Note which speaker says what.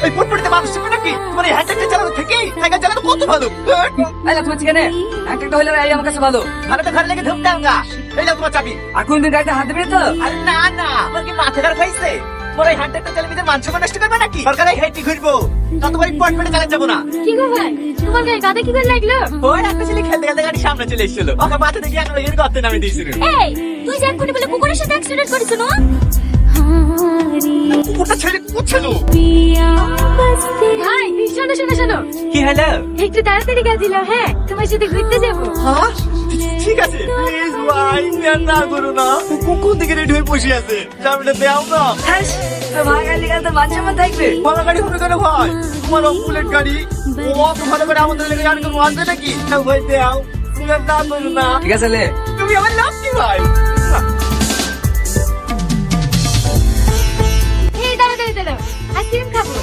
Speaker 1: এই ফুটফুটিতে মানুষ ছিল নাকি? তোমার এই হ্যান্ডেলটা চালানো থেকে সাইকেল চালানো কত ভালো।
Speaker 2: আরে তোমার ঠিকানে একটা হইলে এই আমার কাছে ভালো।
Speaker 1: আরে তো ঘরে লেগে ধুমতাম না। এই নাও তোমার চাবি।
Speaker 2: আর কোনদিন গাড়িতে হাত দিবি না তো?
Speaker 1: আরে না না, তোমার কি মাথা খারাপ হয়েছে? তোমার এই হ্যান্ডেলটা চালিয়ে নিজের মান সম্মান নষ্ট করবে নাকি? সরকার এই হেঁটে ঘুরবো, তোমার এই পটপটে চালাতে যাবো না।
Speaker 3: কি গো ভাই, তোমার গায়ে গাদা কি করে লাগলো?
Speaker 1: ওই একটা ছেলে খেলতে খেলতে গাড়ি সামনে চলে এসেছিল, ওকে মাথা থেকে একটা এর গর্তে নামিয়ে দিয়েছিল।
Speaker 3: এই, তুই যে কোটি বলে কুকুরের সাথে অ্যাক্সিডেন্ট করেছ না?
Speaker 1: কুকুরটা ছেড়ে কুচ্ছিল।
Speaker 3: ভাই, শোনো শোনো শোনো,
Speaker 1: কি হলো?
Speaker 3: একটু তাড়াতাড়ি গেছিল। হ্যাঁ, তোমার সাথে ঘুরতে যাবো।
Speaker 1: হ্যাঁ ঠিক আছে, প্লিজ ভাই আর না করো না। কোন দিকে রেডি হয়ে বসে আছে, চাবিটা দাও না।
Speaker 2: হ্যাঁ, তোর ভাঙা গাড়ি গেলে তো মান সম্মান থাকবে।
Speaker 1: ভালো গাড়ি হবে কেন ভাই? তোমার বুলেট গাড়ি, ও অত ভালো করে আমাদের লেগে গাড়ি কোনো আনবে নাকি? ভাই দাও, তুমি আর না করো না।
Speaker 2: ঠিক আছে লে।
Speaker 1: তুমি আমার লাকি ভাই।
Speaker 3: এই দাঁড়া দাঁড়া দাঁড়া, আইসক্রিম খাবো।